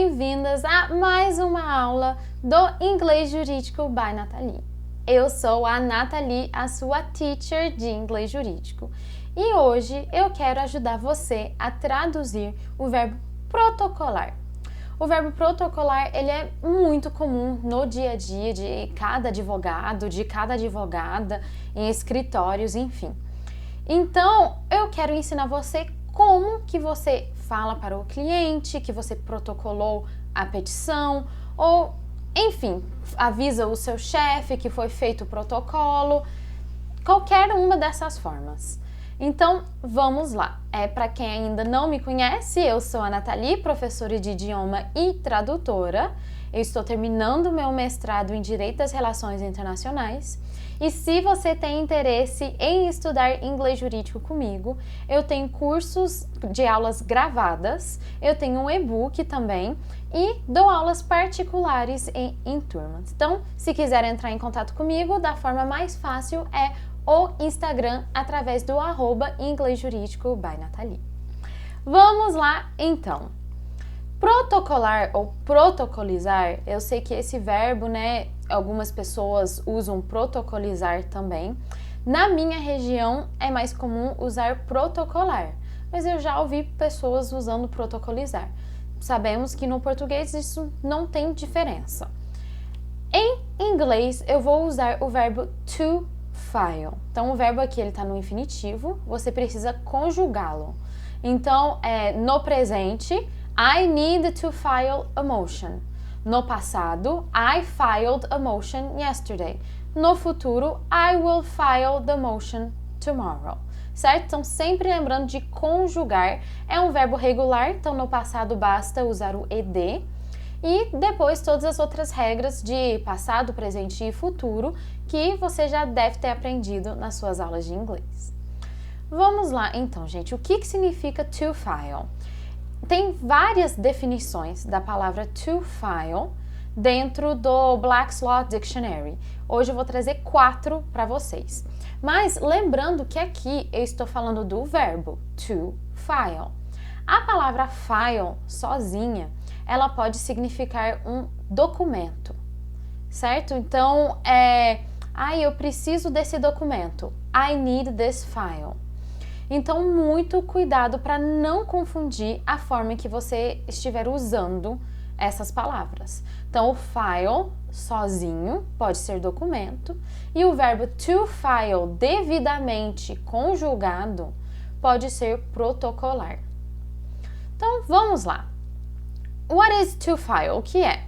bem-vindas a mais uma aula do Inglês Jurídico by Nathalie. Eu sou a Nathalie, a sua teacher de inglês jurídico, e hoje eu quero ajudar você a traduzir o verbo protocolar. O verbo protocolar, ele é muito comum no dia a dia de cada advogado, de cada advogada, em escritórios, enfim. Então, eu quero ensinar você como que você fala para o cliente, que você protocolou a petição, ou, enfim, avisa o seu chefe que foi feito o protocolo, qualquer uma dessas formas. Então, vamos lá. Para quem ainda não me conhece, eu sou a Nathalie, professora de idioma e tradutora. Eu estou terminando meu mestrado em Direito das Relações Internacionais. E se você tem interesse em estudar inglês jurídico comigo, eu tenho cursos de aulas gravadas, eu tenho um e-book também e dou aulas particulares em turmas. Então, se quiser entrar em contato comigo, da forma mais fácil é o Instagram através do @inglesjurídico by Nathalie. Vamos lá, então. Protocolar ou protocolizar, eu sei que esse verbo, né, algumas pessoas usam protocolizar também. Na minha região é mais comum usar protocolar, mas eu já ouvi pessoas usando protocolizar. Sabemos que no português isso não tem diferença. Em inglês eu vou usar o verbo to file. Então o verbo aqui ele está no infinitivo, você precisa conjugá-lo. Então no presente, I need to file a motion. No passado, I filed a motion yesterday. No futuro, I will file the motion tomorrow. Certo? Então, sempre lembrando de conjugar. É um verbo regular, então no passado basta usar o ed. E depois todas as outras regras de passado, presente e futuro que você já deve ter aprendido nas suas aulas de inglês. Vamos lá, então, gente. O que significa to file? Tem várias definições da palavra to file dentro do Black's Law Dictionary. Hoje eu vou trazer 4 para vocês. Mas lembrando que aqui eu estou falando do verbo to file. A palavra file sozinha, ela pode significar um documento, certo? Então, eu preciso desse documento. I need this file. Então, muito cuidado para não confundir a forma em que você estiver usando essas palavras. Então, o file sozinho pode ser documento e o verbo to file devidamente conjugado pode ser protocolar. Então, vamos lá. What is to file? O que é?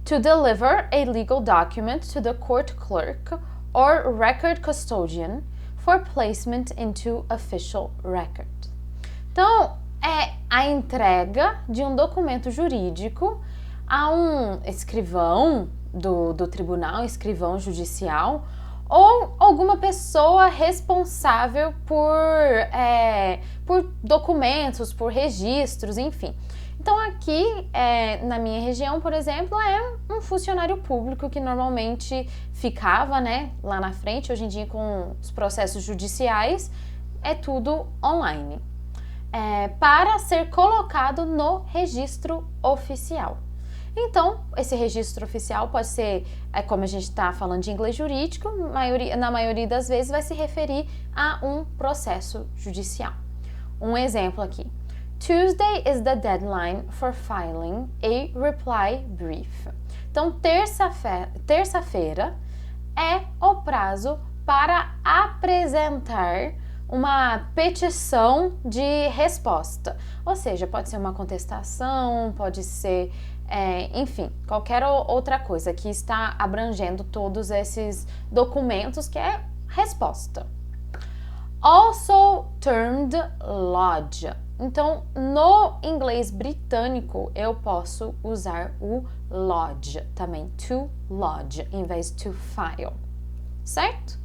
To deliver a legal document to the court clerk or record custodian for placement into official record. Então, é a entrega de um documento jurídico a um escrivão do tribunal, escrivão judicial, ou alguma pessoa responsável por documentos, por registros, enfim. Então aqui, na minha região, por exemplo, é um funcionário público que normalmente ficava, né, lá na frente. Hoje em dia, com os processos judiciais, é tudo online. Para ser colocado no registro oficial. Então, esse registro oficial pode ser, como a gente está falando de inglês jurídico, na maioria das vezes vai se referir a um processo judicial. Um exemplo aqui. Tuesday is the deadline for filing a reply brief. Então, terça-feira é o prazo para apresentar uma petição de resposta. Ou seja, pode ser uma contestação, pode ser, enfim, qualquer outra coisa que está abrangendo todos esses documentos que é resposta. Also termed lodge. Então, no inglês britânico, eu posso usar o lodge também, to lodge, em vez de to file, certo?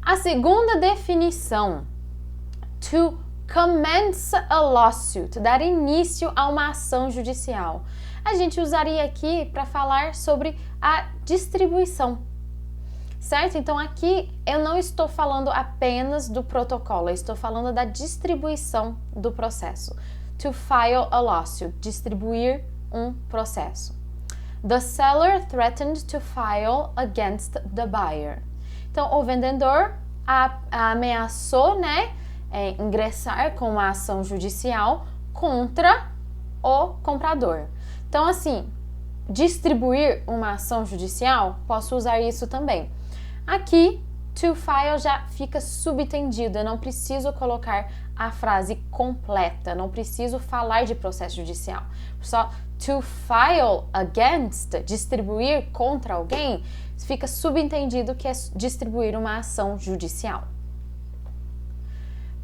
A segunda definição, to commence a lawsuit, dar início a uma ação judicial. A gente usaria aqui para falar sobre a distribuição. Certo? Então aqui eu não estou falando apenas do protocolo, eu estou falando da distribuição do processo. To file a lawsuit, distribuir um processo. The seller threatened to file against the buyer. Então, o vendedor ameaçou, né, ingressar com uma ação judicial contra o comprador. Então, assim, distribuir uma ação judicial, posso usar isso também. Aqui, to file já fica subentendido, eu não preciso colocar a frase completa, não preciso falar de processo judicial. Só to file against, distribuir contra alguém, fica subentendido que é distribuir uma ação judicial.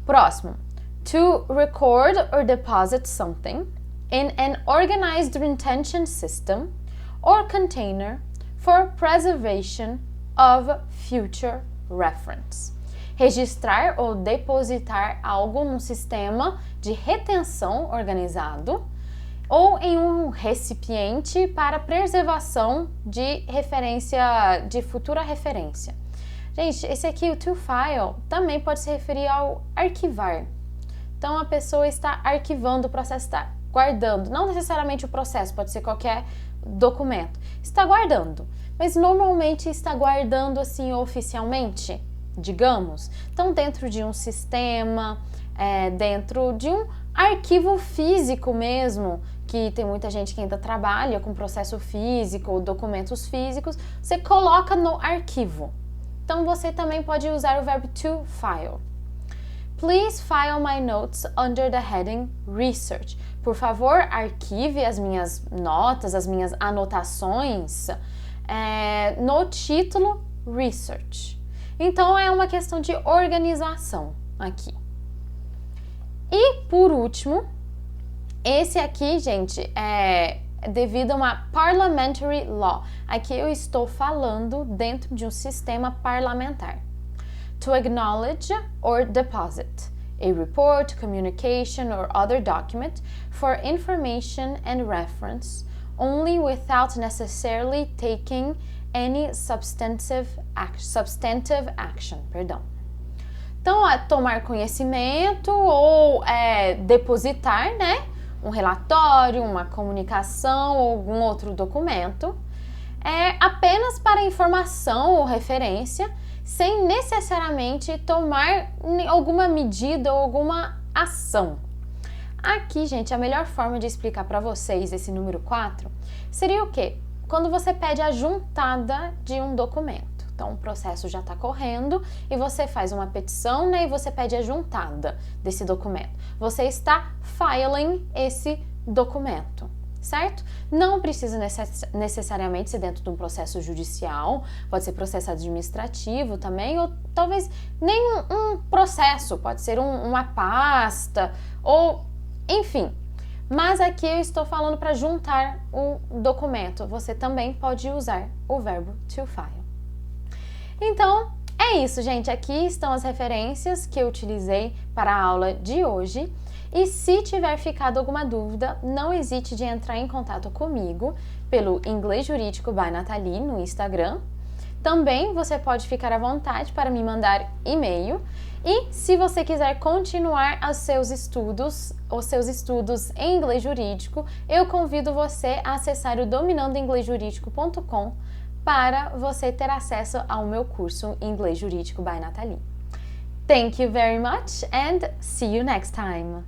Próximo. To record or deposit something in an organized retention system or container for preservation of future reference. Registrar ou depositar algo num sistema de retenção organizado ou em um recipiente para preservação de referência, de futura referência. Gente, esse aqui, o to file, também pode se referir ao arquivar. Então, a pessoa está arquivando o processo, está guardando. Não necessariamente o processo, pode ser qualquer documento. Está guardando, mas normalmente está guardando assim oficialmente, digamos. Então, dentro de um sistema, dentro de um arquivo físico mesmo, que tem muita gente que ainda trabalha com processo físico ou documentos físicos, você coloca no arquivo. Então, você também pode usar o verbo to file. Please file my notes under the heading Research. Por favor, arquive as minhas notas, as minhas anotações no título Research. Então, é uma questão de organização aqui. E, por último, esse aqui, gente, é devido a uma parliamentary law. Aqui eu estou falando dentro de um sistema parlamentar. To acknowledge or deposit a report, communication, or other document for information and reference only without necessarily taking any substantive action. Então, tomar conhecimento ou depositar, né, um relatório, uma comunicação ou algum outro documento apenas para informação ou referência, sem necessariamente tomar alguma medida ou alguma ação. Aqui, gente, a melhor forma de explicar para vocês esse número 4 seria o quê? Quando você pede a juntada de um documento. Então, o processo já está correndo e você faz uma petição, né, e você pede a juntada desse documento. Você está filing esse documento, certo? Não precisa necessariamente ser dentro de um processo judicial, pode ser processo administrativo também, ou talvez nem um processo, pode ser uma pasta, ou enfim. Mas aqui eu estou falando para juntar um documento. Você também pode usar o verbo to file. Então, é isso, gente. Aqui estão as referências que eu utilizei para a aula de hoje. E se tiver ficado alguma dúvida, não hesite de entrar em contato comigo pelo Inglês Jurídico by Nathalie no Instagram. Também você pode ficar à vontade para me mandar e-mail. E se você quiser continuar os seus estudos em inglês jurídico, eu convido você a acessar o dominandoinglesjurídico.com para você ter acesso ao meu curso Inglês Jurídico by Nathalie. Thank you very much and see you next time!